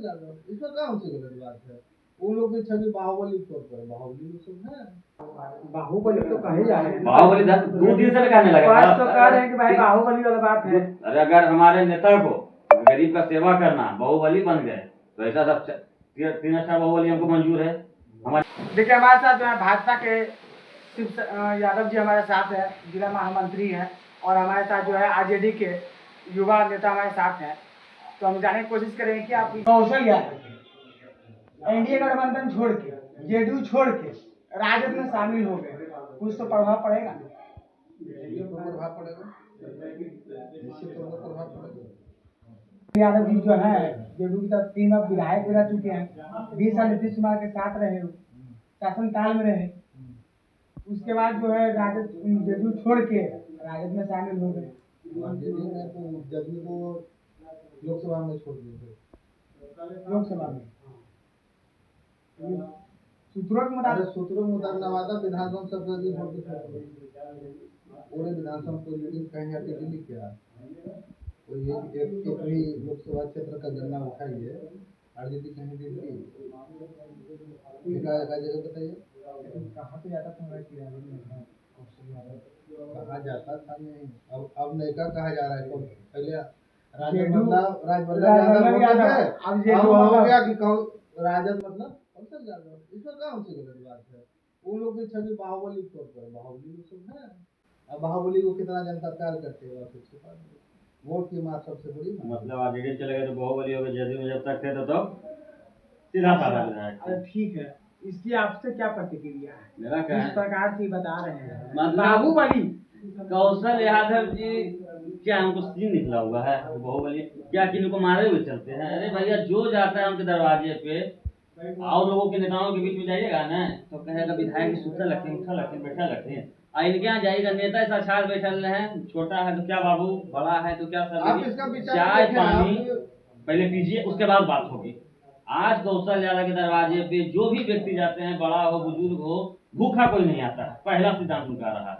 यादव इसमें कहाँ से गलत बात है। उन लोग की छवि बाहुबली तौर पर बाहुबली लोग सब है। बाहुबली तो कहे जा रहे हैं। बाहुबली 2 दिन से कहने लगा बस तो कह रहे हैं कि भाई बाहुबली वाला बात है। अरे अगर हमारे नेता को गरीब का सेवा करना बाहुबली बन गए तो ऐसा सब 3 स्टार बाहुबली हमको मंजूर है। हमारे देखिए हमारे साथ जो है भाजपा के शिव यादव जी हमारे साथ है, जिला महामंत्री हैं, और हमारे साथ जो है आरजेडी के युवा नेता हमारे साथ हैं। तो हम जानने की कोशिश करेंगे कि आप कौशल यादव एनडीए गठबंधन छोड़ के जेडीयू छोड़ के राजद में शामिल हो गए, कुछ तो प्रभाव पड़ेगा। प्रभाव पड़ेगा, निश्चित तौर पर प्रभाव पड़ेगा। यादव जी जो है जेडीयू की तरफ 3 बार विधायक रह चुके हैं, 20 साल नीतीश कुमार के साथ रहे, शासन काल में रहे, उसके बाद जो है राजद जेडीयू छोड़ के राजद में शामिल हो गए। जेडीयू ने तो जदयू को लोकसभा में छोड़ दिया, लोकसभा में सूत्रों के मुताबिक नवादा विधानसभा सभा पूरे विधानसभा को लीडिंग कहीं आके दिल्ली क्या तो एक भी लोकसभा क्षेत्र का गन्ना उठाइए आरजेडी कहीं दिल्ली जगह बताइए कहाँ पे जाता था कहा जाता था नहीं, अब नैका कहा जा रहा है। पहले राजवल्लभ यादव हो गया कि राजद मतलब कौशल यादव, इसमें कहाँ से गलत बात है। उन लोग की छवि बाहुबली तौर पर बाहुबली लोग सब है। अब बाहुबली को कितना जनता प्यार करते हैं फिर छुपा वोट की मार सबसे बड़ी मतलब आरजेडी चले गए तो बाहुबली हो गए, जेडीयू में जब तक थे तो सीधा साधा विधायक। ठीक है, इसकी आपसे क्या प्रतिक्रिया है? मेरा क्या इस प्रकार से बता रहे हैं मतलब बाहुबली कौशल यादव जी क्या हमको सीन निकला हुआ है बाहुबली क्या कि इनको मारे हुए चलते हैं। अरे भैया जो जाता है उनके दरवाजे पे और लोगों के नेताओं के बीच में जाइएगा ना तो कहेगा विधायक सूत्र रखें उठा रखें बैठा रखें, इनके यहाँ जाइएगा नेता ऐसा छाल बैठल है, छोटा है तो क्या बाबू, बड़ा है तो क्या सब चाय पानी पहले पीजिए उसके बाद बात होगी। आज कौशल यादव के दरवाजे पे जो भी व्यक्ति जाते हैं, बड़ा हो बुजुर्ग हो, भूखा कोई नहीं आता है, पहला सिद्धांत उनका रहा है।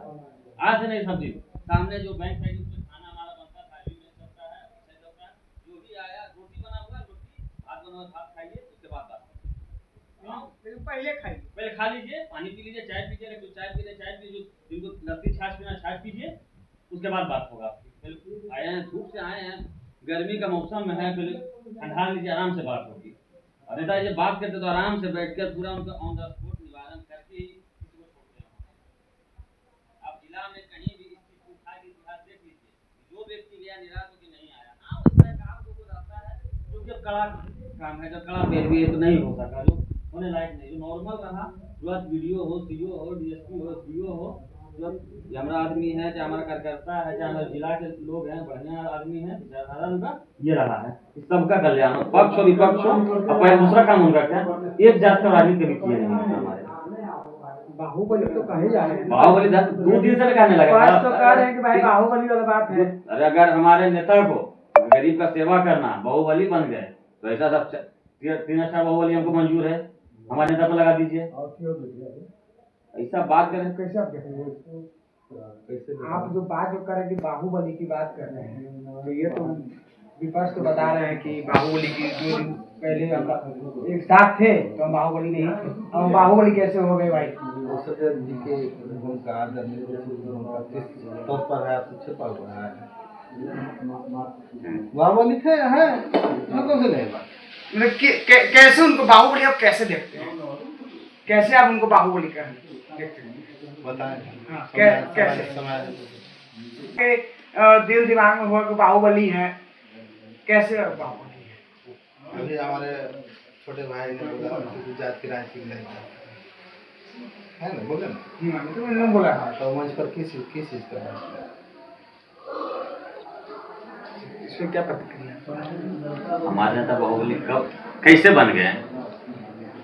आज से नहीं सब्जी सामने जो बैंक है उसमें खाना हमारा बनता थाली में सबका है, सबका जो भी आया रोटी बना हुआ रोटी भात बना हुआ भात खाइए उसके बाद बात पहले खा लीजिए, पानी पी लीजिए, चाय पीजिए, तो चाय पी लीजिए, चाय पीजिए, जिनको लस्सी छाछ पीना छाछ पीजिए, उसके बाद बात होगा। आए हैं धूप से आए हैं, गर्मी का मौसम में है, पहले ठंडा लीजिए आराम से बात होगी। और नेता जी बात करते तो आराम से बैठकर पूरा उनका ऑन द स्पॉट निवारण करके ही किसी को छोड़ते हैं। आप जिला में कहीं भी इस चीज को उठा के इतिहास देख लीजिए, जो व्यक्ति गया निराश होकर नहीं आया। हाँ वैसा काम तो रहता है क्योंकि अब कड़ा काम है, जब कड़ा पेड़ भी है तो नहीं हो सका, जो होने लायक नहीं, जो नॉर्मल रहा जो वीडियो हो, सीओ हो, डीएसपी हो, सीओ हो, जो हमारा आदमी है, चाहे हमारा कार्यकर्ता है, चाहे हमारे जिला के लोग हैं, बढ़िया आदमी है, साधारण का ये रहा है। सबका कल्याण पक्ष और विपक्ष हो। अब पहले दूसरा काम उनका क्या, एक जात का राजनीति कभी किए नहीं हमारे। बाहुबली तो कहे जा रहे हैं। बाहुबली 2 दिन से कहने लगा बस तो कह रहे हैं कि भाई बाहुबली वाला बात है। अरे अगर हमारे नेता को गरीब का सेवा करना बाहुबली बन गए तो ऐसा सब 3 स्टार बाहुबली हमको मंजूर है। हमारे नेता को लगा दीजिए, ऐसा बात करें कैसे आप आप जो बात जो कर रहे हैं कि बाहुबली की बात कर रहे हैं, तो ये तो विपक्ष तो बता रहे हैं कि बाहुबली की 2 दिन पहले हम एक साथ थे तो हम बाहुबली नहीं थे, हम बाहुबली कैसे हो गए भाई? जी के उनका तौर पर है छिपा हुआ है बाहुबली थे है कौन से नहीं कैसे उनको बाहुबली आप कैसे देखते हैं, कैसे आप उनको बाहुबली का देखते हैं बताएं। हाँ, कैसे दिल दिमाग में हुआ कि बाहुबली है, कैसे बाहुबली है? अभी हमारे छोटे भाई ने बोला जात की राजनीति नहीं है ना, बोले ना तो मैंने बोला तो मंच पर किस चीज का इसमें क्या प्रतिक्रिया? हमारे नेता बाहुबली कब कैसे बन गए?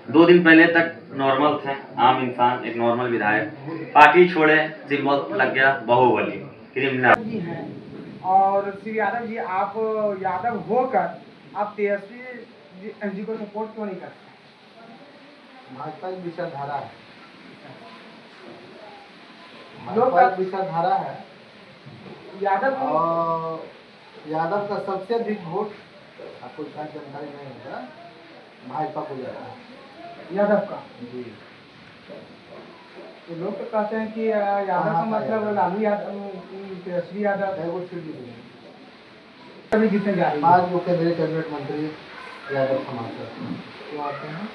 2 दिन पहले तक नॉर्मल थे, आम इंसान, एक नॉर्मल विधायक, पार्टी छोड़े, सिंबल लग गया बाहुबली क्रिमिनल जी हैं। और श्री यादव जी, आप यादव होकर आप तेजस्वी जी को सपोर्ट क्यों नहीं करते? भाजपा की विचारधारा है, भाजपा की विचारधारा है। यादव यादव का सबसे अधिक वोट आपको इतना जानकारी नहीं होगा, भाजपा को जाता है यादव का। जी। तो लोग तो कहते हैं कि यादव का मतलब लालू यादव, तेजस्वी यादव है वो सीट जीतेंगे। अभी जीतने जा रही है। आज वो केंद्रीय कैबिनेट मंत्री यादव समाज से क्यों आते हैं,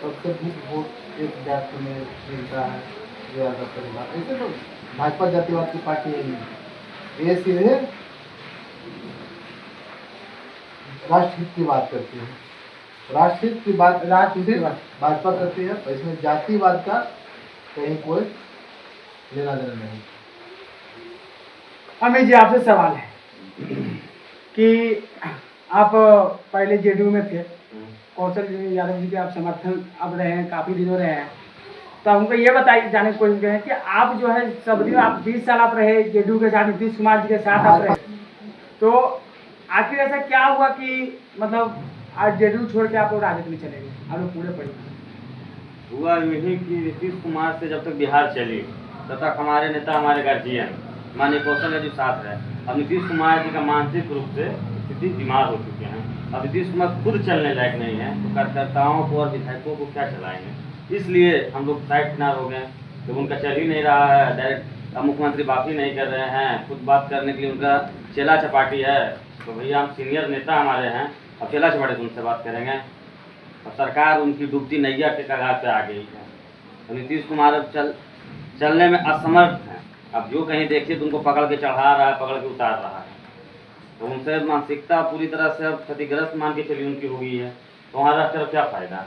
सबसे अधिक वोट एक जाति में मिलता है जो यादव परिवार। ऐसे तो भाजपा जातिवाद की पार्टी है नहीं, ये सीधे राष्ट्रहित की बात करती है, राष्ट्रहित की बात भाजपा करती है, तो इसमें जातिवाद का कहीं कोई लेना देना नहीं। अमित जी आपसे सवाल है कि आप पहले जेडीयू में थे, कौशल यादव जी के आप समर्थन अब रहे हैं, काफी दिनों रहे हैं, तो हमको ये बताइए, जाने की कोशिश करें कि आप जो है सब दिन आप 20 साल आप रहे जेडीयू के साथ, नीतीश कुमार जी के साथ आप रहे, तो आखिर ऐसा क्या हुआ कि मतलब आज जेडीयू छोड़ के आप लोग राजनीति में चले गए, आप लोग पूरे परिवार? हुआ यही कि नीतीश कुमार से जब तक बिहार चली तब तक हमारे नेता, हमारे गार्जियन माननीय कौशल जी साथ रहे। अब नीतीश कुमार जी का मानसिक रूप से स्थिति बीमार हो चुके हैं। अब नीतीश कुमार खुद चलने लायक नहीं है, तो कार्यकर्ताओं को और विधायकों को क्या चलाएंगे, इसलिए हम लोग साइड किनार हो गए। जब उनका चल ही नहीं रहा है, डायरेक्ट अब मुख्यमंत्री बात ही नहीं कर रहे हैं, खुद बात करने के लिए उनका चेला चपाटी है, तो भैया हम सीनियर नेता हमारे हैं, अब चेला चपाटी से उनसे बात करेंगे। अब सरकार उनकी डूबती नैया के कगार पे आ गई है, तो नीतीश कुमार अब चलने में असमर्थ हैं। अब जो कहीं देखिए तो उनको पकड़ के चढ़ा रहा है, पकड़ के उतार रहा है, तो उनसे मानसिकता पूरी तरह से अब क्षतिग्रस्त मान के चली उनकी हो गई है, तो हमारा तरफ क्या फायदा।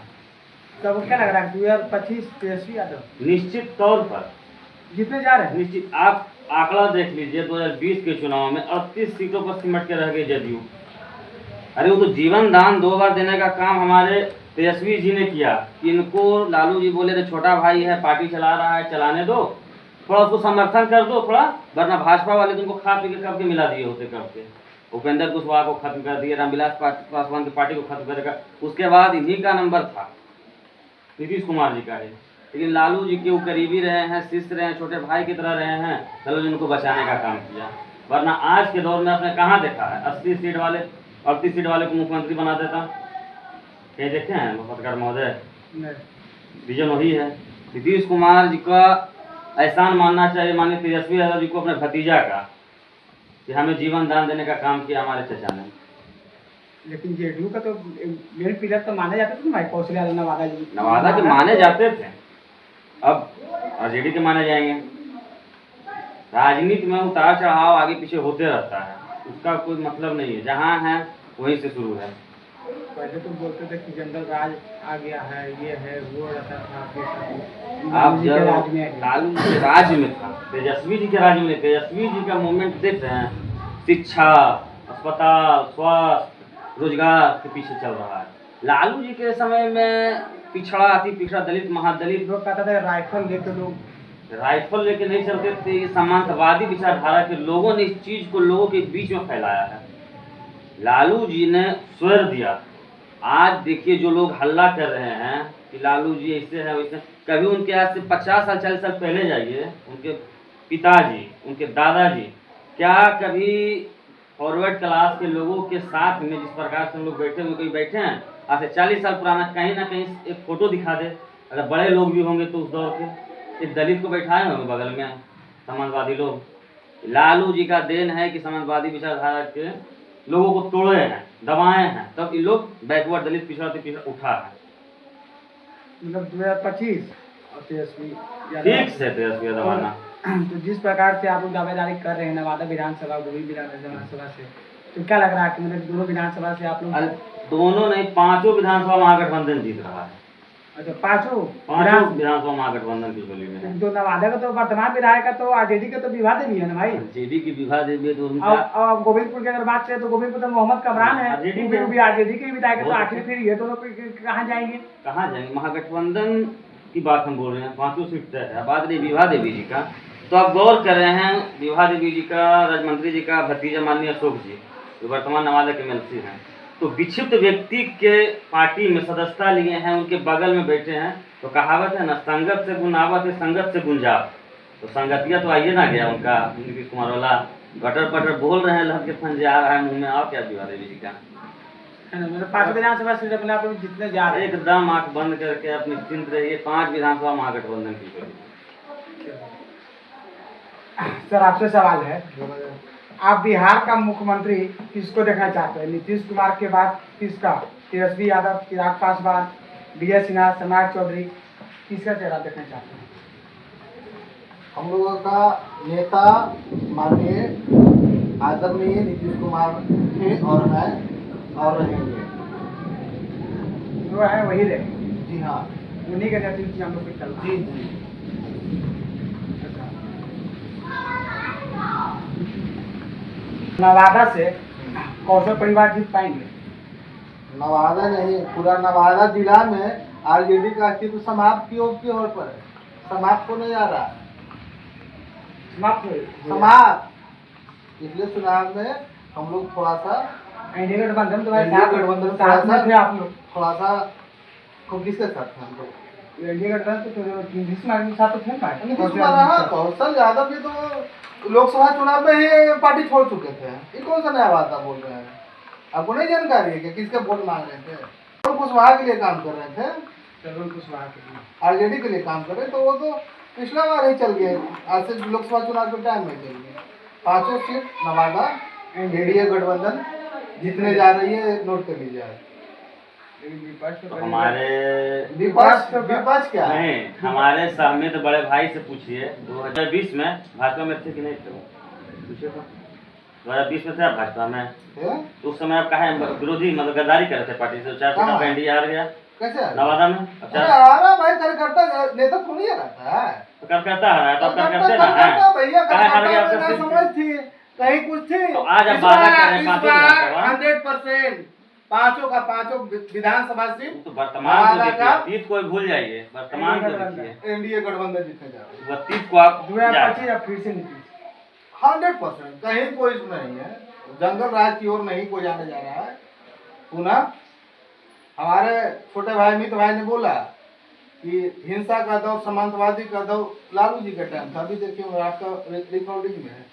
तो क्या लग रहा है 2025 तेजस्वी यादव निश्चित तौर पर जीतने जा रहे हैं? निश्चित, आप आंकड़ा देख लीजिए 2020 के चुनाव में 38 सीटों पर सिमट के रह गई जदयू। अरे वो तो जीवन दान 2 बार देने का काम हमारे तेजस्वी जी ने किया। इनको लालू जी बोले थे छोटा भाई है, पार्टी चला रहा है, चलाने दो, थोड़ा उसको समर्थन कर दो थोड़ा, वरना भाजपा वाले तुमको खा पी के कब के मिला दिए होते कब के। उपेंद्र कुशवाहा को खत्म कर दिए, रामविलास पासवान की पार्टी को खत्म करेगा, उसके बाद इन्हीं का नंबर था, नीतीश कुमार जी का है। लेकिन लालू जी के वो करीबी रहे हैं, शिष्य रहे हैं, छोटे भाई की तरह रहे हैं, लालू जी उनको बचाने का काम किया। वरना आज के दौर में आपने कहाँ देखा है 80 सीट वाले 38 सीट वाले को मुख्यमंत्री बना देता, कहीं देखे हैं पत्रकार महोदय? विजन वही है। नीतीश कुमार जी का एहसान मानना चाहिए माननीय तेजस्वी यादव जी को, अपने भतीजा का, कि हमें जीवन दान देने का काम किया हमारे चचा ने। लेकिन जेडीयू का तो मेन पिलर तो माने जाते थे ना भाई, कौशल यादव नवादा जी, नवादा के माने जाते थे, अब आरजेडी के माने जाएंगे। राजनीति में उतार चढ़ाव आगे पीछे होते रहता है, उसका कोई मतलब नहीं है, जहाँ है वहीं से शुरू है। पहले तो बोलते थे कि जंगल राज आ गया है, ये है वो रहता था आपके साथ। आप जी के जब राज में लालू के राज में था, तेजस्वी जी के राज में, तेजस्वी जी का मूवमेंट देख रहे हैं, शिक्षा, अस्पताल, स्वास्थ्य, रोजगार के पीछे चल रहा है। लालू जी के समय में पिछड़ा, अति पिछड़ा, दलित, महादलित, लोग कहता था राइफल लेकर लोग, राइफल लेके नहीं चलते थे। ये समांतवादी विचारधारा के लोगों ने इस चीज को लोगों के बीच में फैलाया है। लालू जी ने स्वर दिया। आज देखिए जो लोग हल्ला कर रहे हैं कि लालू जी ऐसे हैं वैसे, कभी उनके आज से 50 साल 40 साल पहले जाइए, उनके पिताजी, उनके दादाजी क्या कभी फॉरवर्ड क्लास के लोगों के साथ में जिस प्रकार से हम लोग बैठे हुए, कोई बैठे हैं आज से 40 साल पुराना, कहीं ना कहीं एक फोटो दिखा दे, अगर बड़े लोग भी होंगे तो उस दौर के, एक दलित को बैठाए होंगे बगल में समाजवादी लोग। लालू जी का देन है कि समाजवादी विचारधारा के लोगों को तोड़े हैं, दबाए हैं, तब ये लोग बैकवर्ड, दलित, पिछड़ा से पिछड़ा उठा है। मतलब 2025 और तेजस्वी ठीक से तेजस्वी यादव आना। तो जिस प्रकार से आप लोग दावेदारी कर रहे हैं नवादा विधानसभा, गोभी विधानसभा से, तो क्या लग रहा है कि मतलब दोनों विधानसभा से आप लोग? दोनों नहीं, 5 विधानसभा महागठबंधन जीत रहा है। अच्छा, 5 विधानसभा महागठबंधन की गली में है। तो नवादा का तो वर्तमान विधायक का तो आरजेडी का तो विवाह देवी है ना भाई, आरजेडी की विवाह देवी है, तो उनका और गोविंदपुर की अगर बात करें तो गोविंदपुर तो मोहम्मद कमरान है, आरजेडी भी आरजेडी के विधायक है, तो आखिर फिर ये दोनों कहाँ जाएंगे? कहाँ जाएंगे? महागठबंधन की बात हम बोल रहे हैं, 5 सीट तय है। बात रही विवाह देवी जी का, तो आप गौर कर रहे हैं विवाह देवी जी का, राजमंत्री जी का भतीजा माननीय अशोक जी, जो वर्तमान नवादा के एमएलसी हैं, तो विक्षिप्त व्यक्ति के पार्टी में सदस्यता लिए हैं, उनके बगल में बैठे हैं। तो कहावत है ना, संगत से गुनावत है, संगत से गुंजाव, तो संगतिया तो आइए ना गया उनका नीतीश कुमार वाला, गटर पटर बोल रहे हैं, लहर के फंजे आ रहा है मुंह में, और क्या विवाह देवी जी का। मतलब 5 विधानसभा सीट अपने आप में जितने जा रहे हैं। एकदम आंख बंद करके आप निश्चिंत रहिए, 5 विधानसभा महागठबंधन की करेगी। सर आपसे सवाल है, आप बिहार का मुख्यमंत्री किसको देखना चाहते हैं? नीतीश कुमार के बाद किसका? तेजस्वी यादव, चिराग पासवान, विजय सिन्हा, सम्राट चौधरी, किसका चेहरा देखना चाहते हैं? हम लोगों का नेता माननीय आदरणीय नीतीश कुमार थे और हैं और रहेंगे। जो है वही रहेंगे। जी हाँ। उन्हीं के नेतृत्व में हम लोग चल रहे जी हैं। जी। नवादा से कौशल परिवार जीत पाएंगे? नवादा नहीं, पूरा नवादा जिला में आरजेडी का अस्तित्व समाप्त की ओर पर है, समाप्त होने जा रहा है। समाप्त। पिछले चुनाव में हम लोग थोड़ा सा एनडीए गठबंधन तो गठबंधन साथ में थे आप लोग। थोड़ा सा किसके साथ थे हम लोग? एनडीए गठबंधन तो नीतीश कुमार के साथ तो थे ना। नीतीश कुमार हाँ, कौशल यादव भी तो लोकसभा चुनाव में ही पार्टी छोड़ चुके थे। ये कौन सा नया वादा बोल रहे हैं? आपको नहीं जानकारी है कि किसके वोट मांग रहे थे? और कुशवाहा के लिए काम कर रहे थे, तरुण कुशवाहा के लिए, आरजेडी के लिए काम कर रहे, तो वो तो पिछला बार ही चल गए। आज से लोकसभा चुनाव के टाइम में चल गए। 5 सीट नवादा एनडीए गठबंधन जीतने जा रही है, नोट कर लीजिए। तो हमारे विपक्ष क्या है? नहीं, हमारे सहमित बड़े भाई से पूछिए 2020 में भाजपा में थे कि नहीं थे? पूछिए तो 2020 में थे आप भाजपा में? तो उस समय आप कहा विरोधी मतलब गद्दारी कर रहे थे पार्टी से, 4 सीट एनडीए हार गया। कैसे नवादा में? हारा भाई? कार्यकर्ता नेता थोड़ी रहता है। तो कार्यकर्ता हारा तो करते ना भैया हार गया? समझ थी कहीं कुछ थी। तो आज आप वादा कर रहे हैं 100% पांचों का पांचों विधानसभा सीट तो वर्तमान को देखिए, अतीत को भूल जाइए, वर्तमान को देखिए। एनडीए गठबंधन जीतने जा रहा है। अतीत को आप 2025 अब फिर से नीतीश 100% कहीं कोई इसमें नहीं है। जंगल राज की ओर नहीं कोई जाने जा रहा है। पुनः हमारे छोटे भाई मित्र भाई ने बोला कि हिंसा का दौर, समांतवादी का दौर लालू जी का टाइम था। अभी देखिए आपका रिकॉर्डिंग में है।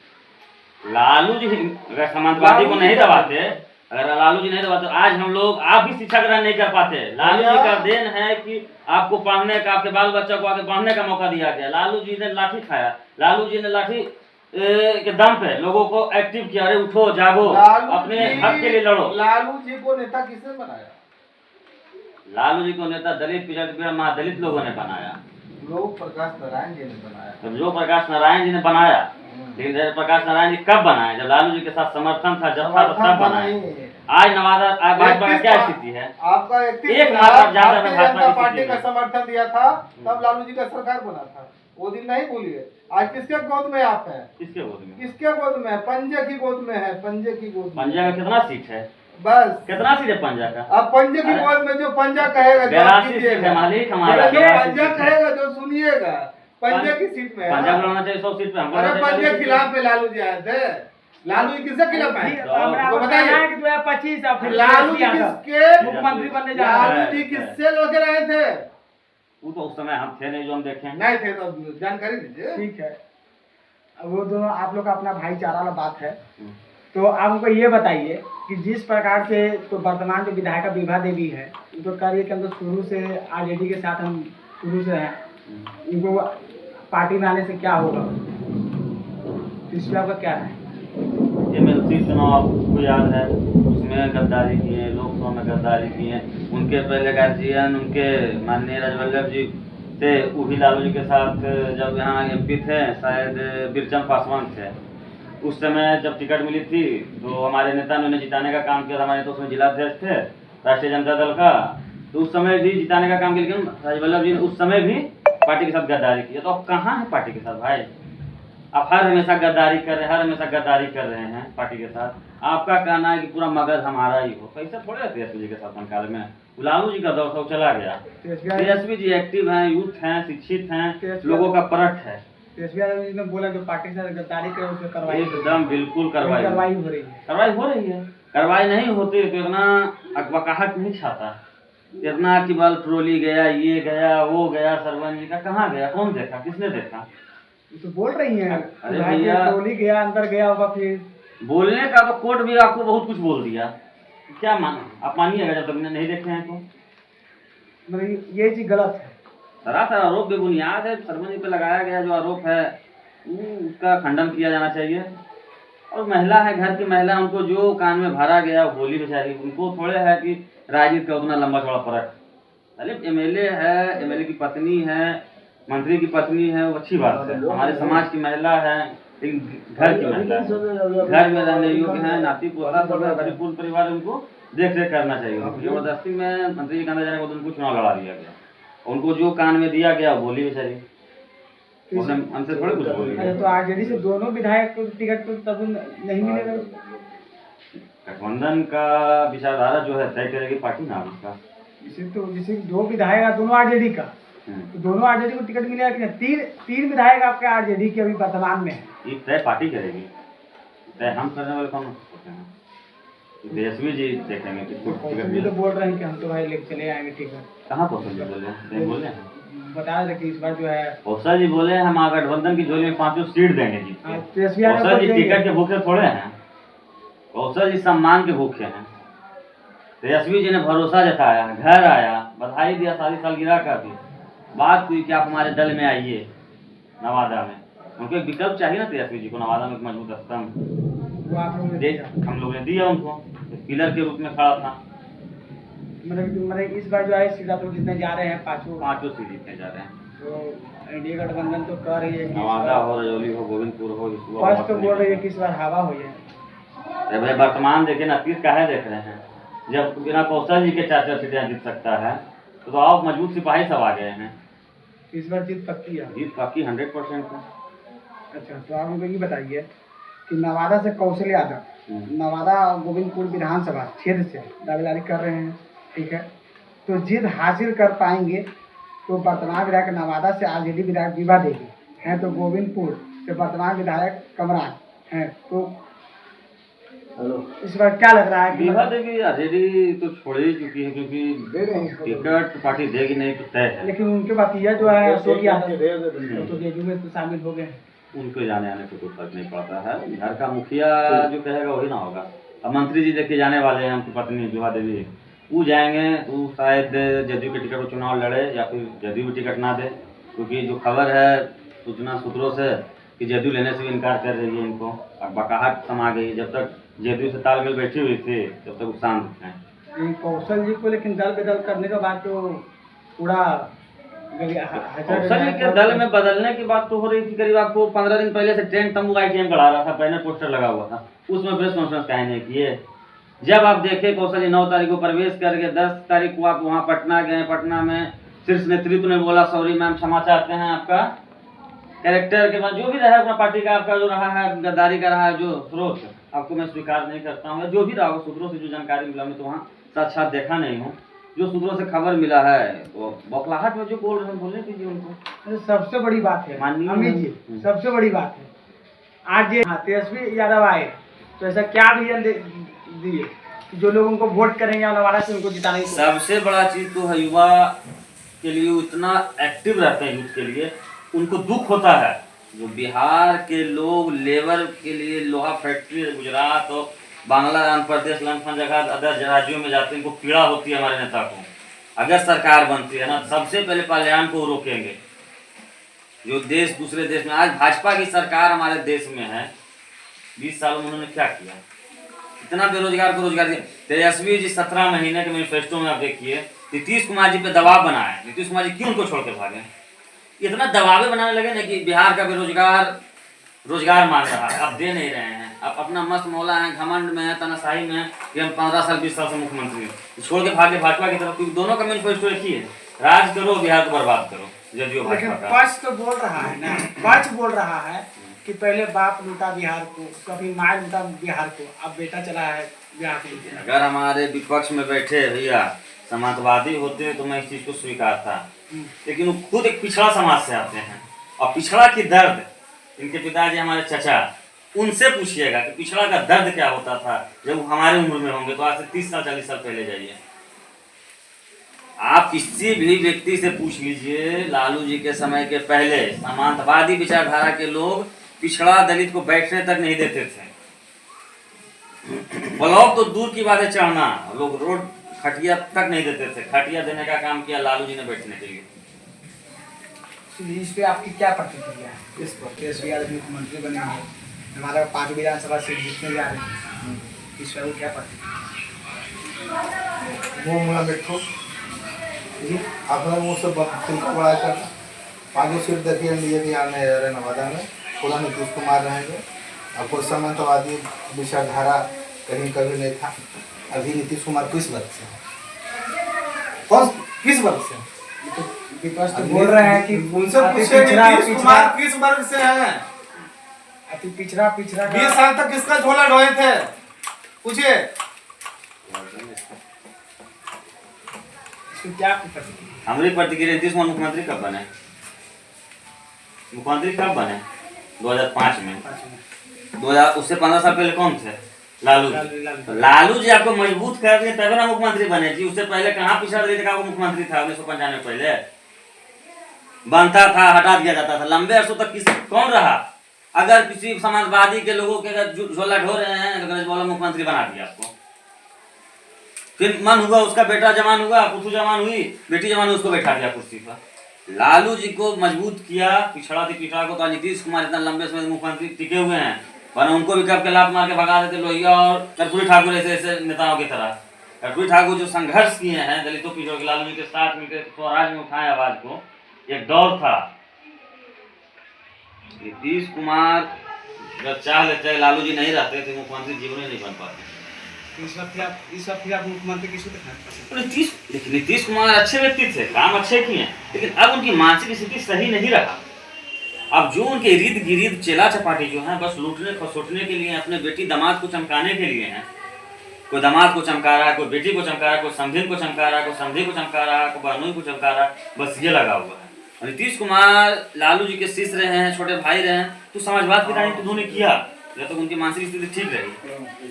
लालू जी अगर समांतवादी को नहीं दबाते, अगर लालू जी नहीं दबाते, आज हम लोग आप भी शिक्षा ग्रहण नहीं कर पाते। लालू जी का देन है कि आपको पढ़ने का, आपके बाल बच्चों को आगे पढ़ने का मौका दिया गया। लालू जी ने लाठी खाया, लालू जी ने लाठी के दम पे लोगों को एक्टिव किया, अरे उठो जागो, अपने हक के लिए लड़ो। लालू जी को नेता किसने बनाया? लालू जी को नेता दलित पिछड़ा महादलित लोगों ने बनाया। लोग प्रकाश नारायण जी ने बनाया। जब जो प्रकाश नारायण जी ने बनाया, लेकिन प्रकाश नारायण जी कब बनाए? जब लालू जी के साथ समर्थन था, जब था तब बनाए। आज नवादा भाजपा का क्या स्थिति है? आपका एक मात्र जनता पार्टी का समर्थन दिया था, तब लालू जी का सरकार बना था। वो दिन नहीं भूलिए। आज किसके गोद में आप हैं? किसके गोद में? किसके गोद में? पंजे की गोद में है। पंजे की गोद में। पंजा का कितना सीट है? बस कितना सीट है पंजा का? अब पंजे की गोद में जो पंजा कहेगा, जो 82 सीट है मालिक हमारा। जो पंजा कहेगा, जो सुनिएगा, पंजे की सीट में है। पंजाब होना चाहिए 100 सीट पे। हम अरे पंजे खिलाफ में लालू जी आए थे। लालू जी किसके खिलाफ आए? तो बताइए कि 2025 अब फिर लालू जी किसके मुख्यमंत्री बनने जा रहे हैं। लालू जी किससे लेकर आए थे? वो तो उस समय हम थे नहीं जो हम देखें। नहीं थे तो जानकारी दीजिए। ठीक है, अब वो दोनों आप लोग का अपना भाईचारा वाला बात है। तो आप हमको ये बताइए कि जिस प्रकार से तो वर्तमान जो विधायिका विभा देवी है, तो कह रही है कि हम तो शुरू से आरजेडी के साथ हम शुरू से हैं, इनको पार्टी में आने से क्या होगा, इस पर आपका क्या है? ये मेरे चुनाव आपको याद है, उसमें गद्दारी किए, लोकसभा में गद्दारी किए। उनके पहले गार्जियन उनके माननीय राजवल्लभ जी थे, वो भी लालू जी के साथ जब यहाँ एमपी थे, शायद बिरचंद पासवान थे। उस समय जब टिकट मिली थी तो हमारे नेता ने उन्हें जिताने का काम किया था। हमारे तो उसमें जिलाध्यक्ष थे राष्ट्रीय जनता दल का, तो उस समय भी जिताने का काम किया। लेकिन राजवल्लभ जी ने उस समय भी पार्टी के साथ गद्दारी किया। तो अब कहाँ है पार्टी के साथ भाई? आप हर हमेशा गद्दारी कर रहे हैं, हर हमेशा गद्दारी कर रहे हैं पार्टी के साथ। आपका कहना है कि पूरा मगध हमारा ही हो, पैसा थोड़े है तेजस्वी जी के शासनकाल में। लालू जी का दौर था, चला गया। तेजस्वी जी एक्टिव हैं, यूथ हैं, शिक्षित हैं, लोगों का परख है। तेजस्वी यादव जी ने बोला जो पार्टी से गद्दारी करे उसमें कार्रवाई एकदम बिल्कुल कार्रवाई हो रही है। कार्रवाई हो रही है। कार्रवाई नहीं होती तो इतना अकबकाहट नहीं छाता, इतना कि बल ट्रोली गया, ये गया, वो गया, सरपंच जी का कहाँ गया, कौन देखा, किसने देखा? तो बोल रही हैं अरे भैया ट्रोली गया, अंदर गया होगा। फिर बोलने का तो कोर्ट भी आपको बहुत कुछ बोल दिया। क्या मान आप मानिएगा जब तक नहीं देखे हैं तो। मतलब ये चीज गलत है। सरासर आरोप बेबुनियाद है। शर्मा जी पे लगाया गया जो आरोप है उसका खंडन किया जाना चाहिए। और महिला है, घर की महिला, उनको जो कान में भरा गया बोली बेचारी, उनको थोड़े है कि राजनीति का उतना लंबा चौड़ा फर्क। अरे एमएलए है, एमएलए की पत्नी है, मंत्री की पत्नी है, वो अच्छी बात है, हमारे समाज की महिला है, लेकिन घर की महिला है, घर में रहने योग्य है, नाती पोता सब है, गरीब पूर्ण परिवार, उनको देख रेख करना चाहिए। जबरदस्ती में मंत्री जी के अंदर जाने के बाद उनको चुनाव लड़ा दिया गया। उनको जो कान में दिया गया वो बोली बेचारी, उसने हमसे थोड़ी कुछ बोली। अच्छा, तो आरजेडी से दोनों विधायक को टिकट तो तब नहीं मिलेगा। गठबंधन का विचारधारा जो है तय करेगी पार्टी नाम उसका। जैसे 2 विधायक दोनों आरजेडी का, तो दोनों आरजेडी को टिकट मिलेगा कि नहीं? तीन विधायक आपके आरजेडी के अभी वर्तमान में है। ये तय पार्टी करेगी, तय हम करने वाले कौन होते हैं? तेजस्वी जी देखेंगे किसको टिकट तो मिले। बोल रहे हैं कि हम तो भाई लेके चले आएंगे टिकट। कहाँ कौशल जी बोले नहीं बोले हैं? बता रहे कि इस बार जो है कौशल जी बोले हम गठबंधन की झोली में 5 सीट देंगे जीत के। तेजस्वी यादव कौशल जी को देंगे। टिकट के भूखे थोड़े हैं, कौशल जी सम्मान के भूखे हैं। तेजस्वी जी ने भरोसा जताया, घर आया, बधाई दिया, शादी सालगिरह का दी, बात हुई कि आप हमारे दल में आइए नवादा में। उनको एक विकल्प चाहिए ना तेजस्वी जी को, नवादा में एक मजबूत स्तंभ, वो आप लोगों ने दिया। हम लोगों ने दिया उनको, एक पिलर के रूप में खड़ा था। मतलब इस बार जो है सीतापुर जितने जा रहे हैं 5 सीट जीतने जा रहे हैं। तो इंडिया गठबंधन तो कर रही है कि नवादा हो, रजौली हो, गोविंदपुर हो, फर्स्ट तो बोल रही है कि इस बार हवा हुई है। अरे भाई वर्तमान देखे ना, तीर काहे देख रहे हैं? जब बिना कौशल जी के 4 सीटें जीत सकता है तो आप मजबूत सिपाही सब आ गए हैं। इस बार जीत पक्की है। जीत पक्की 100% है। अच्छा, तो आप मुझे ये बताइए कि नवादा से कौशल यादव नवादा गोविंदपुर विधानसभा क्षेत्र से दावेदारी कर रहे हैं, ठीक है? तो जीत हासिल कर पाएंगे तो वर्तमान विधायक नवादा से आरजेडी विधायक विभा देवी हैं, तो गोविंदपुर से वर्तमान विधायक कमरान हैं। तो इस बार क्या लग रहा है कि विभा देवी आरजेडी तो छोड़ ही चुकी है, क्योंकि टिकट पार्टी देगी नहीं तो तय है। लेकिन उनके भतीजा जो है अशोक यादव तो जेडीयू में तो शामिल हो गए हैं। उनको जाने आने से कोई फर्क नहीं पड़ता है, घर का मुखिया जो कहेगा वही ना होगा। अब मंत्री जी देखिए जाने वाले हैं, उनकी पत्नी विभा देवी, वो जाएंगे, वो शायद जदयू के टिकट पर चुनाव लड़े या फिर जदयू भी टिकट ना दे, क्योंकि जो खबर है सूचना सूत्रों से कि जदयू लेने से भी इनकार कर रही है इनको। अब बकाहट समा गई, जब तक जदयू से तालमेल बैठी हुई थी तब तक वो शांत थे। कौशल जी को लेकिन दल बदल करने के बाद तो पूरा कौशल जी के दल में बदलने की बात तो हो रही थी। करीब आपको 15 दिन पहले से ट्रेंड तंबू आईटीएम बढ़ा रहा था, बैनर पोस्टर लगा हुआ था, उसमें प्रेस कॉन्फ्रेंस काहे नहीं किए? जब आप देखे कौशल जी 9 तारीख को प्रवेश करके 10 तारीख को आप वहाँ पटना गए, पटना में शीर्ष नेतृत्व ने बोला सॉरी मैम क्षमा चाहते हैं, आपका कैरेक्टर के बाद जो भी रहा अपना पार्टी का आपका जो रहा है गद्दारी का रहा है जो स्रोत, आपको मैं स्वीकार नहीं करता हूँ। जो भी रहा हो सूत्रों से जो जानकारी मिला, मैं तो वहाँ साक्षात देखा नहीं हूँ, जो सूत्रों से खबर मिला है वो बौखलाहट में जो बोल रहे हैं बोलने दीजिए उनको। सबसे बड़ी बात है माननीय अमित जी, सबसे बड़ी बात है आज ये तेजस्वी यादव आए तो ऐसा क्या रीजन दिए जो लोग उनको वोट करेंगे और नवादा से उनको जिताने? सबसे बड़ा चीज तो है युवा के लिए इतना एक्टिव रहते हैं, यूथ के लिए उनको दुख होता है। जो बिहार के लोग लेबर के लिए लोहा फैक्ट्री गुजरात और बांग्ला आंध्र प्रदेश लमसम जगह अदर राज्यों में जाते हैं, इनको पीड़ा होती है हमारे नेता को। अगर सरकार बनती है ना, सबसे पहले पलायन को रोकेंगे। जो देश दूसरे देश में, आज भाजपा की सरकार हमारे देश में है, 20 सालों में उन्होंने क्या किया? इतना बेरोजगार को रोजगार दिया। तेजस्वी जी 17 महीने के मैनिफेस्टो में आप देखिए नीतीश कुमार जी पे दबाव बनाए। नीतीश कुमार जी क्यों उनको छोड़ के भागे? इतना दबावे बनाने लगे ना कि बिहार का बेरोजगार रोजगार मांग रहा है, अब दे नहीं रहे हैं। अब अपना मस्त मौला है, घमंड में है, तनाशाही में है कि हम 15 साल 20 साल से मुख्यमंत्री हैं, छोड़ के भागे भाजपा की तरफ। क्योंकि दोनों का मैनिफेस्टो एक ही है, राज करो बिहार को बर्बाद करो। जदयू लेकिन भाजपा का पक्ष तो बोल रहा है ना, पक्ष बोल रहा है कि पहले बाप लूटा बिहार को, कभी माँ लूटा बिहार को, अब बेटा चला है बिहार के लिए। अगर हमारे विपक्ष में बैठे भैया समाजवादी होते तो मैं इस चीज को स्वीकार था, लेकिन वो खुद एक पिछड़ा समाज से आते हैं और पिछड़ा की दर्द, इनके पिताजी हमारे चचा, उनसे पूछिएगा कि पिछड़ा का दर्द क्या होता था जब वो हमारे उम्र में होंगे। तो आज से 30 साल 40 साल पहले जाइए, आप किसी भी व्यक्ति से पूछ लीजिए, लालू जी के समय के पहले सामंतवादी विचारधारा के लोग पिछड़ा दलित को बैठने तक नहीं देते थे। ब्लॉक तो दूर की बात है, चढ़ना लोग रोड खटिया तक नहीं देते थे। खटिया देने का काम किया लालू जी ने बैठने के लिए। इस पे आपकी क्या प्रतिक्रिया है? इस पर तेजस्वी यादव मुख्यमंत्री बने हैं, हमारा 5 विधानसभा सीट जीतने जा रहे हैं, इस पर क्या प्रतिक्रिया? वो मुला मेट्रो जी अपना मुँह से तिलका बड़ा करना। 5 सीट देखिए एनडीए के यहाँ में रहे नवादा में पूरा नीतीश कुमार रहेंगे। और कोई सामंतवादी विचारधारा कहीं कभी नहीं था। अभी नीतीश कुमार किस वर्ग से है? कौन किस वर्ग से है? विपक्ष तो बोल रहे हैं कि उनसे अति पूछे पिछड़ा नीतीश कुमार किस वर्ग से हैं? अति पिछड़ा 20 साल तक किसका झोला ढोए थे? पूछिए। क्या प्रतिक्रिया? हमारी प्रतिक्रिया, नीतीश कुमार मुख्यमंत्री कब बने? मुख्यमंत्री कब बने? 2005 में। 2000 उससे 15 साल पहले कौन थे? लालू जी। लालू जी आपको मजबूत कर दिए तभी ना मुख्यमंत्री बने जी। उससे पहले कहाँ पिछड़ दिए थे? वो मुख्यमंत्री था 1995 पहले बनता था, हटा दिया जाता था। लंबे अरसों तक कौन रहा? अगर किसी समाजवादी के लोगों के अगर झोला ढो रहे हैं तो बोला मुख्यमंत्री बना दिया आपको। फिर मन हुआ, उसका बेटा जवान हुआ, पुतू जवान हुई, बेटी जवान हुई, उसको बैठा दिया कुर्सी पर। लालू जी को मजबूत किया, पिछड़ा थी पिछड़ा को। तो नीतीश कुमार इतना लंबे समय मुख्यमंत्री टिके हुए हैं, वरना उनको भी कब के लात मार के भगा देते लोहिया और कर्पूरी ठाकुर ऐसे ऐसे नेताओं की तरह। कर्पूरी ठाकुर जो संघर्ष किए हैं दलितों पिछड़ों के, लालू जी के साथ मिलकर स्वराज में उठाए आवाज को, एक दौर था। नीतीश कुमार जब चाह लेते लालू जी नहीं रहते थे मुख्यमंत्री जीवन में नहीं बन पाते। इस वक्त आप मुख्यमंत्री किसको देखना? नीतीश कुमार अच्छे व्यक्ति थे, काम अच्छे किए, लेकिन अब उनकी मानसिक स्थिति सही नहीं रहा। अब जो उनके इर्द गिर्द चेला चपाटी जो है बस लूटने खसोटने के लिए, अपने बेटी दामाद को चमकाने के लिए हैं। कोई दामाद को चमका रहा है, कोई बेटी को चमका रहा है, कोई समधिन को चमका रहा है, कोई समधी को चमका रहा है, कोई बहनों को चमका रहा है, बस ये लगा हुआ है। और नीतीश कुमार लालू जी के शिष्य रहे हैं, छोटे भाई रहे हैं, तो समाजवाद की राजनीति उन्होंने किया जब तक उनकी मानसिक स्थिति ठीक रही।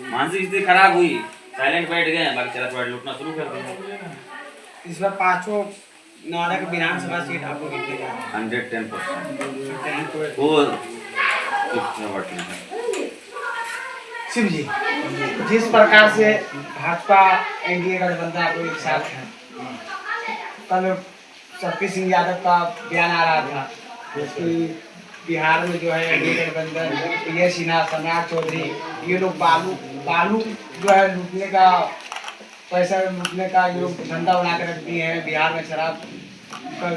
मानसिक स्थिति खराब हुई, साइलेंट बैठ गए, बाकी चला थोड़ा लूटना शुरू कर दिया। इस बार 5 नवादा की विधानसभा सीट आपको कितनी? 110%। वो शिव जी, जिस प्रकार से भाजपा एनडीए गठबंधन आपको एक साथ है, कल शक्ति सिंह यादव का बयान आ रहा था कि बिहार में जो है एनडीए गठबंधन, ये सिन्हा, सम्राट चौधरी, ये लोग बालू जो है लूटने का, पैसा लूटने का ये लोग धंधा बना कर रख दिए हैं। बिहार में शराब का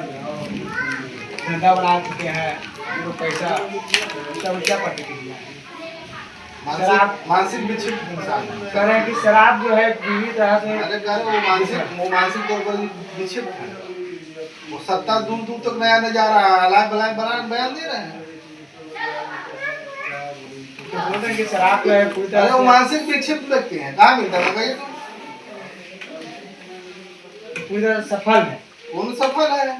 धंधा बना चुके हैं ये लोग, पैसा सब क्या प्रतिक्रिया है? मानसिक विक्षिप्त इंसान कह रहे हैं कि शराब जो है पूरी तरह से, अरे कह रहे वो मानसिक तौर पर विक्षिप्त है। वो सत्ता दूर दूर तक नया नजारा हालात बयान दे रहे हैं। तो बोल रहे हैं कि शराब जो है पूरी तरह अरे वो से मानसिक विक्षिप्त व्यक्ति हैं। कहाँ मिलता है बताइए तो? पूरी तरह सफल है, कौन सफल है?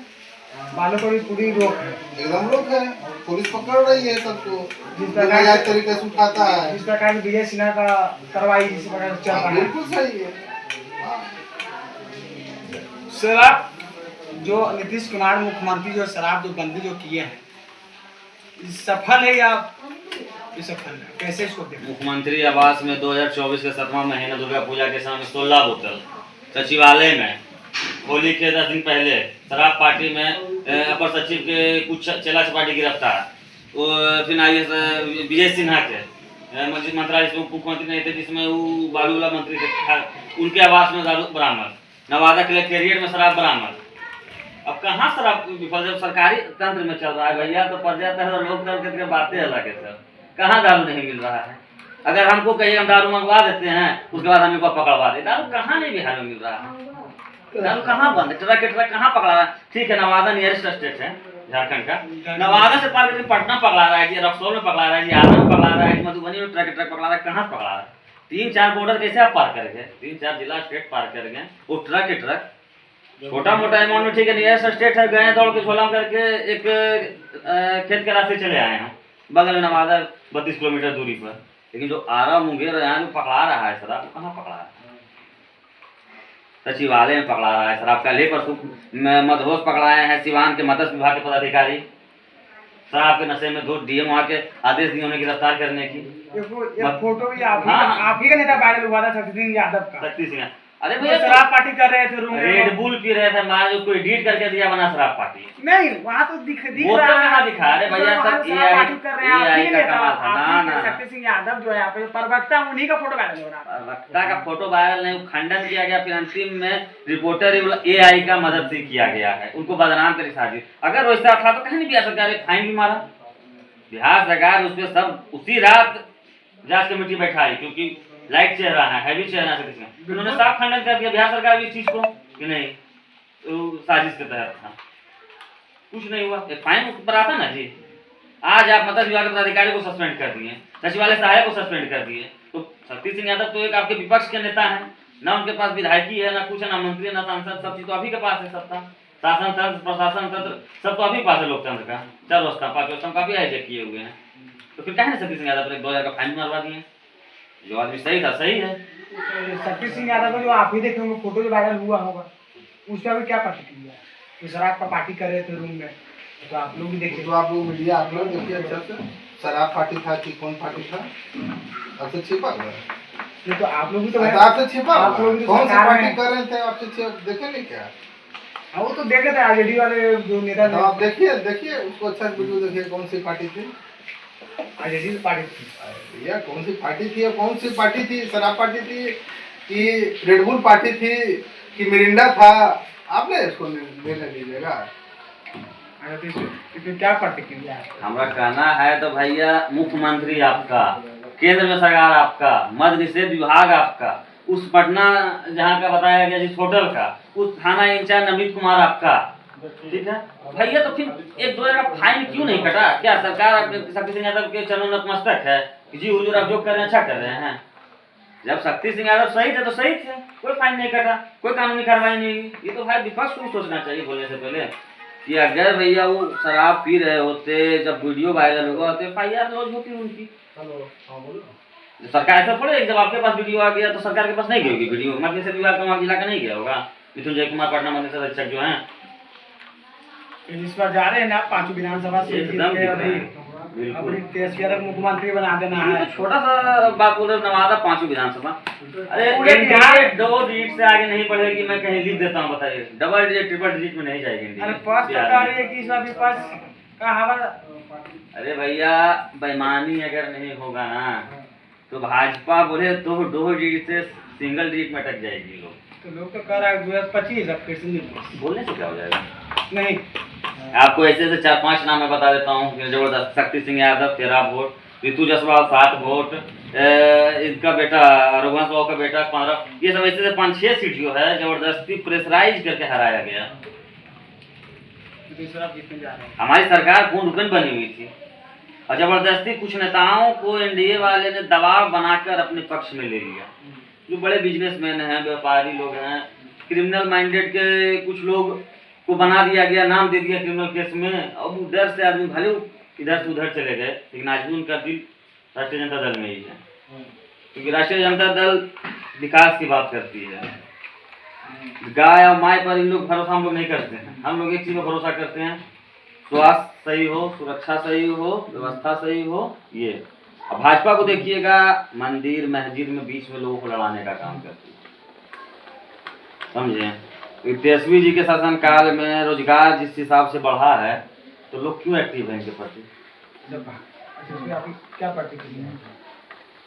बालों को भी पूरी रोक है, एकदम रोक है। पुलिस पकड़ रही है सबको, जिस जो प्रकार नजायज तरीके से उठाता है। जिस प्रकार की विजय सिन्हा का कार्रवाई जिस प्रकार से चल रहा है। बिल्कुल सही है। शराब जो नीतीश कुमार मुख्यमंत्री जो शराब जो बंदी जो किए हैं, सफल है या विसफल है? कैसे इसको देखते? मुख्यमंत्री आवास में 2024 के 7वां महीना दुर्गा पूजा के समय 16 बोतल, सचिवालय में होली के 10 दिन पहले शराब पार्टी में अपर सचिव के कुछ चेला चपाटी गिरफ्तार। वो फिर आई विजय सिन्हा के मस्जिद मंत्रालय जिसमें मुख्यमंत्री नहीं थे, जिसमें वो बालू वाला मंत्री थे, उनके आवास में दारू बरामद। नवादा के कैरियर में शराब बरामद। अब कहाँ शराब विफल, जब सरकारी तंत्र में चल रहा है भैया, तो प्रजा तंत्र लोकतंत्र की बातें अलग है सर। कहाँ दारू नहीं मिल रहा है? अगर हमको कहीं हम दारू मंगवा देते हैं, उसके बाद हमको पकड़वा देते, दारू कहाँ नहीं बिहार में मिल रहा है? दारू कहाँ बंद है? ट्रक कहाँ पकड़ा रहा है? ठीक है, नवादा नियरेस्ट स्टेट है झारखंड का, नवादा से पार करके पटना पकड़ा रहा है जी, रक्सौल में पकड़ा रहा है जी, आरा में पकड़ा रहा है, मधुबनी में ट्रक पकड़ा रहा है। कहाँ पकड़ा रहा है? 3-4 बॉर्डर कैसे आप पार करेंगे? 3-4 जिला स्टेट पार करेंगे, वो ट्रक छोटा मोटा अमाउंट में ठीक है, नियरेस्ट स्टेट है, गए दौड़ के छोला करके एक खेत के रास्ते चले आए हैं, बगल में नवादा 32 किलोमीटर दूरी पर। लेकिन जो आरा मुंगेर यहाँ जो पकड़ा रहा है शराब, कहाँ पकड़ा रहा है? सचिवालय में पकड़ा रहा है शराब का। ले परसों मदहोश पकड़ाए हैं सिवान के मत्स्य विभाग के पदाधिकारी, शराब के नशे में 2 डीएम वहाँ के आदेश दिए उन्हें गिरफ्तार करने की। ये फोटो भी आप हाँ। आप ही का नेता वायरल हुआ था, शक्ति सिंह यादव का। शक्ति सिंह, अरे वो भैया शराब पार्टी कर रहे थे रूम में। रेड बुल पी रहे थे, मारे उसको एडिट करके दिया बना शराब पार्टी। नहीं, वहाँ तो दिख वो तो रहा कहाँ है। दिखा? अरे भैया वहाँ सब तो शराब पार्टी कर रहे हैं, आप ही AI के का नेता, कमाल था। आप ही ना, के शक्ति सिंह यादव जो है यहाँ पे प्रवक्ता, उन्हीं का फोटो वायरल हो रहा है। वक्ता का फोटो वायरल नहीं, खंडन किया गया, फिर अंतिम में रिपोर्टर AI का मदद से किया गया है, उनको बदनाम करी साजिश। अगर वैसा था तो कहीं नहीं बिहार सरकार ने फाइन भी मारा। बिहार सरकार उस पर सब उसी रात जांच कमेटी बैठाई, क्योंकि लाइट चेहरा है, हैवी चेहरा है किसी में। उन्होंने साफ खंडन कर दिया बिहार सरकार भी इस चीज को कि नहीं तो साजिश के तहत था, कुछ नहीं हुआ। फाइन पर आता ना जी। आज आप मत्स्य विभाग के पदाधिकारी को सस्पेंड कर दिए, सचिवालय सहायक को सस्पेंड कर दिए, तो शक्ति सिंह यादव तो एक आपके विपक्ष के नेता है ना, उनके पास विधायकी है ना, कुछ है ना, मंत्री है ना, सांसद, सब चीज तो अभी के पास है। सत्ता, शासन तंत्र, प्रशासन तंत्र सब तो अभी पास है लोकतंत्र का। 4 वर्ष का 5 वर्ष का भी हाईजेक किए हुए हैं, तो फिर कहे शक्ति सिंह यादव पर 2000 का फाइन मरवा दिए। जो आदमी सही था सही है। शक्ति सिंह यादव का जो आप ही देखे होंगे फोटो जो वायरल हुआ होगा, उसका भी क्या प्रतिक्रिया है? कि शराब का पार्टी कर रहे थे रूम में, तो आप लोग भी देखे। तो आप लोग मीडिया आप लोग देखिए अच्छा से, शराब पार्टी था कि कौन पार्टी था, आपसे छिपा हुआ है। ये तो आप लोग भी तो आपसे छिपा हुआ आप लोग है। भी तो कौन सी सरकार पार्टी में- कर रहे थे आपसे देखे नहीं क्या? हाँ, वो तो देखे थे आरजेडी वाले जो नेता तो आप देखिए देखिए उसको अच्छा वीडियो देखिए, कौन सी पार्टी थी आरजेडी पार्टी थी। भैया, कौन सी पार्टी थी और कौन सी पार्टी थी? शराब पार्टी थी कि रेड बुल पार्टी थी कि मिरिंडा था? आपने इसको निर्णय लीजिएगा। अच्छा, तो इसमें क्या प्रतिक्रिया है? हमारा कहना है तो भैया, मुख्यमंत्री आपका, केंद्र में सरकार आपका, मद्य निषेध विभाग आपका, उस पटना जहाँ का बताया गया जिस होटल का, उस थाना इंचार्ज नवनीत कुमार आपका, ठीक है भैया। तो फिर 1-2 का फाइन क्यों नहीं कटा? क्या सरकार शक्ति सिंह यादव के चरणों में नतमस्तक है कि जी हुजूर आप जो कर रहे हैं अच्छा कर रहे हैं? जब शक्ति सिंह यादव सही थे तो सही थे, कोई फाइन नहीं कटा, कोई कानूनी कार्रवाई नहीं हुई। ये तो भाई विपक्ष को सोचना चाहिए बोलने से पहले कि अगर भैया वो शराब पी रहे होते, जब वीडियो वायरल हुआ तो FIR लॉन्च होती उनकी। सरकार ऐसा थोड़े, जब आपके पास वीडियो आ गया तो सरकार के पास नहीं गई होगी वीडियो, मध्य निषेध विभाग का वहाँ जिला का नहीं गया होगा। मृत्युंजय कुमार पटना मध्य निषेध अधीक्षक जो हैं इस बार जा रहे हैं ना 5 विधानसभा से एकदम अपनी केसीआर को मुख्यमंत्री बना देना है। तो छोटा सा बात बोले, नवादा 5 विधानसभा, अरे पूरे इंडिया बिहार- 2 डिजिट से आगे नहीं बढ़ेगी। मैं कहीं लिख देता हूँ, बताइए, डबल डिजिट ट्रिपल डिजिट में नहीं जाएगी इंडिया। अरे स्पष्ट कह रही है कि इस बार विपक्ष का हवा। अरे भैया, बेईमानी अगर नहीं होगा ना तो भाजपा बोले तो 2 डिजिट से सिंगल डिजिट में अटक जाएगी लोग। तो लोग तो कह रहा है 2025 अब फिर से बोलने से क्या हो जाएगा? नहीं। आपको ऐसे ऐसे 4-5 नाम मैं बता देता हूँ कि जबरदस्त। शक्ति सिंह यादव 13 वोट, रितु जायसवाल 7 वोट, इनका बेटा रघुवंश बाबू का बेटा 15। ये सब ऐसे 5-6 सीट जो है जबरदस्ती प्रेशराइज करके हराया गया। हमारी सरकार पूर्ण रूपेण बनी हुई थी और जबरदस्ती कुछ नेताओं को एनडीए वाले ने दबाव बनाकर अपने पक्ष में ले लिया। जो बड़े बिजनेसमैन हैं, व्यापारी लोग हैं, क्रिमिनल माइंडेड के कुछ लोग को बना दिया गया, नाम दे दिया क्रिमिनल केस में। अब डर से आदमी भले इधर से उधर चले गए, लेकिन आज भी उनका दिल राष्ट्रीय जनता दल में ही है, क्योंकि राष्ट्रीय जनता दल विकास की बात करती है। गाय और माय पर इन लोग भरोसा हम लोग नहीं करते हैं। हम लोग एक चीज पर भरोसा करते हैं, स्वास्थ्य सही हो, सुरक्षा सही हो, व्यवस्था सही हो। ये अब भाजपा को देखिएगा, मंदिर मस्जिद में बीच में लोगों को लड़ाने का काम करती है, समझे। तेजस्वी जी के शासनकाल में रोजगार जिस हिसाब से बढ़ा है तो लोग क्यों एक्टिव है इनके प्रति? क्या प्रतिक्रिया है?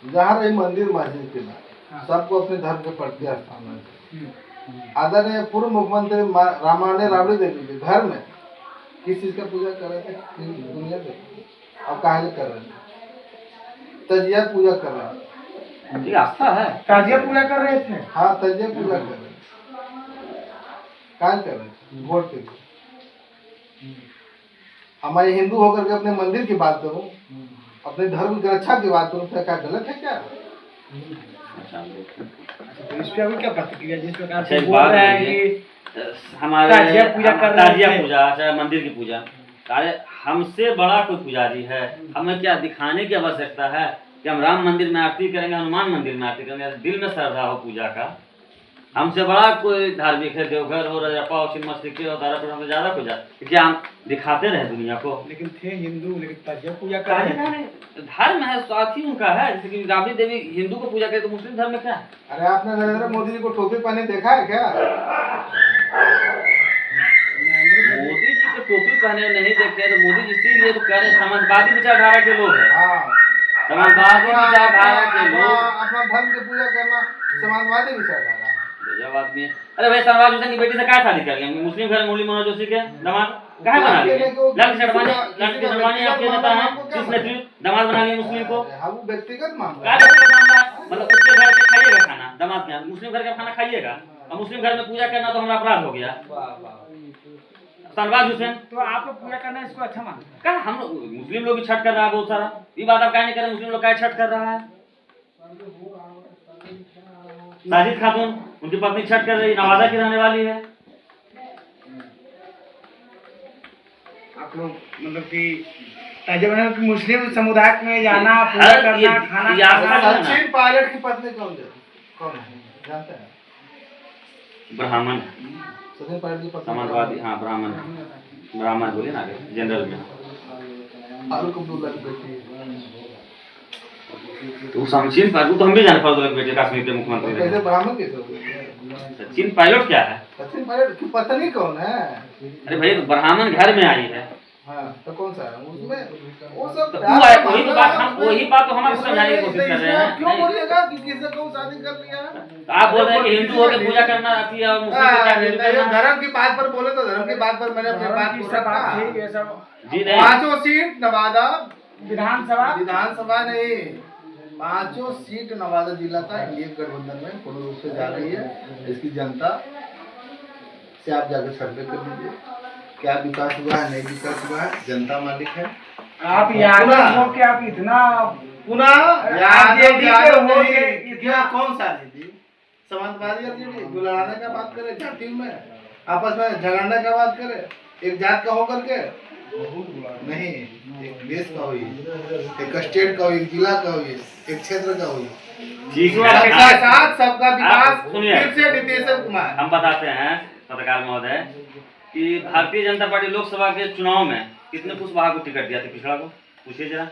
जहाँ रही मंदिर मस्जिद के नाम, सबको अपने धर्म के प्रति स्थान है। आदरणीय पूर्व मुख्यमंत्री रामायण राबड़ी देवी के घर में किस चीज का पूजा कर रहे थे? दुनिया में अब काहे कर रहे हैं? तजिया पूजा कर रहे हैं। ये आस्था है, ताजिया पूजा कर रहे थे। हाँ, तजिया पूजा कर रहे हैं। काहे कर रहे हैं? वोट के लिए। हमारे हिंदू होकर के अपने मंदिर की बात करूं, अपने धर्म की रक्षा की बात करूं, क्या गलत है क्या? तो इस पे अभी क्या प्रतिक्रिया? जिस प्रकार से अच्छा, बोल रहे हैं कि हमारे ताजिया पूजा कर रहे ताजिया थे। पूजा, चाहे मंदिर की पूजा, अरे हमसे बड़ा कोई पुजारी है? हमें क्या दिखाने की आवश्यकता है कि हम राम मंदिर में आरती करेंगे, हनुमान मंदिर में आरती करेंगे? दिल में श्रद्धा हो पूजा का हमसे बड़ा कोई धार्मिक है देवघर हो रजरप्पा हो छिन्नमस्ती के और तारापुर हमसे ज्यादा कुछ है क्या हम दिखाते रहे दुनिया को? लेकिन थे हिंदू, लेकिन तब पूजा कर रहे हैं। धर्म है साथ ही उनका है, जैसे कि राबड़ी देवी हिंदू को पूजा करे तो मुस्लिम धर्म में क्या है? अरे आपने नरेंद्र मोदी जी को टोपी पहने देखा है क्या? मोदी जी को टोपी पहने नहीं देखे तो मोदी जी इसीलिए तो कह रहे समाजवादी विचारधारा के लोग हैं। समाजवादी विचारधारा के लोग अपना धर्म की पूजा करना समाजवादी विचारधारा गजब आदमी है। अरे भाई सनवाज हुसैन की बेटी से क्या शादी कर लिया? मुस्लिम घर मुरली मनोहर जोशी के दामाद कहाँ बना लिए? लड़की शर्मानी आपके नेता हैं, किस नेतृत्व दामाद बना लिए मुस्लिम को? वो व्यक्तिगत मामला क्या व्यक्तिगत मामला है? मतलब उसके घर पे खाइएगा खाना दामाद के यहाँ, मुस्लिम घर का खाना खाइएगा और मुस्लिम घर में पूजा करना तो हमारा अपराध हो गया। शहबाज हुसैन तो आप लोग पूजा करना इसको अच्छा मानते हैं? क्या हम लोग मुस्लिम लोग भी छठ कर रहा है बहुत सारा, ये बात आप क्या नहीं कर रहे? मुस्लिम लोग क्या छठ कर रहा है? साजिद खातून उनकी पत्नी छठ कर रही, नवादा की रहने वाली है। आप लोग मतलब कि मुस्लिम समुदाय में जाना, पूजा करना, खाना खाना। सचिन पायलट की पत्नी कौन है जानते हैं? ब्राह्मण सचिन पायलट की पत्नी समाजवादी, हाँ ब्राह्मण ब्राह्मण बोलिए ना आगे जनरल में। फारूक अब्दुल्ला की बेटी तो सचिन पायलट तो हम भी जाने फारूक की बेटी कश्मीर के मुख्यमंत्री कैसे रहे। ब्राह्मण कैसे हो गए? सचिन पायलट क्या है? सचिन पायलट की पत्नी कौन है? अरे भाई तो ब्राह्मण घर में आई है। हाँ तो कौन सा है उसमें? वो सब तो वही तो बात हम वही बात तो हम आपको समझाने की कोशिश कर रहे हैं। क्यों बोलिएगा कि किसी को शादी कर लिया है? तो आप बोल रहे हैं कि हिंदू होकर पूजा करना आती है और मुस्लिम को क्या हिंदू करना है? धर्म की बात पर बोले तो धर्म की बात पर मैंने अपनी बात की को सब बात रखा। थी, ये सब जी नहीं, 5 सीट नवादा विधानसभा नहीं, 5 सीट नवादा जिला का इंडिया गठबंधन में पूर्ण रूप से जा रही है। इसकी जनता से आप जाकर सर्वे कर लीजिए, क्या विकास हुआ है, नहीं विकास हुआ है, जनता मालिक है। आप यादव हो के आप इतना पुनः यादव हो के इतना कौन सा दीदी समाजवादी लड़ाने का बात करे, जाति में आपस में झगड़ने का बात करे, एक जात का होकर के नहीं, एक देश का हुई, एक स्टेट का हुई, एक जिला का हुई, एक क्षेत्र का हुई, ठीक सबका है। साथ सबका विकास। सुनिए, फिर से नीतीश कुमार हम बताते हैं पत्रकार महोदय कि भारतीय जनता पार्टी लोकसभा के चुनाव में कितने कुशवाहा को टिकट दिया था? पिछड़ा को पूछिए जरा।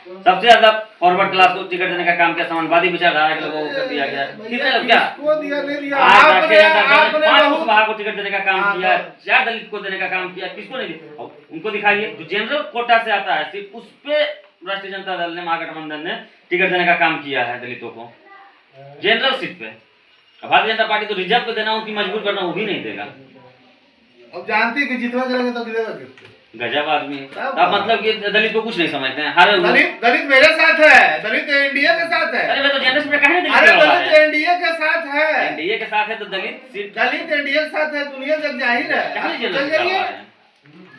सबसे ज्यादा फॉरवर्ड क्लास को टिकट देने का काम किया समाजवादी विचारधारा के लोगों को दिया गया। कितने लोग क्या किसको दिया नहीं दिया? आज राष्ट्रीय जनता पार्टी आपने 5 बहुत कुशवाहा को टिकट देने का काम किया, 4 दलित को देने का काम किया, किसको नहीं दिया? उनको दिखाइए जो जनरल कोटा से आता है, सिर्फ उस पे राष्ट्रीय जनता दल ने महागठबंधन ने टिकट देने का काम किया है दलितों को जनरल सीट पे। भारतीय जनता पार्टी तो रिजर्व पे देना, उनकी मजबूर करना वो भी नहीं देगा। अब जानती कि जितना करेंगे तो गिरेगा किसको? गजब आदमी। अब मतलब कि दलित को कुछ नहीं समझते हैं। हर दलित मेरे साथ है, दलित एनडीए के साथ है। अरे भाई तो जनरल सीट पे कहीं नहीं अरे दलित दलित एनडीए के साथ है, एनडीए के साथ है तो दलित सीट दलित एनडीए के साथ है, दुनिया तक जाहिर है। कहीं चल जनरल जाइए।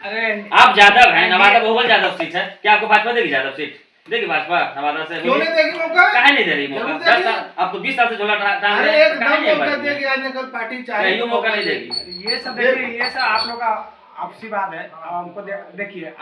अरे आप यादव हैं, नवादा बहुबल यादव सीट है, क्या आपको भाजपा देगी यादव सीट? देगी भाजपा नवादा से? क्यों नहीं देगी मौका? कहीं नहीं दे रही मौका। जरूर 10 देगी। साल अब तो 20 साल से झोला टांग अरे रहे हैं, एक कहीं नहीं मौका बढ़ेगी। देगी, आज न कल पार्टी चाहे कहीं मौका नहीं देगी। ये सब देखिए, ये सब आप लोग का आपसी बात है। हमको देखिए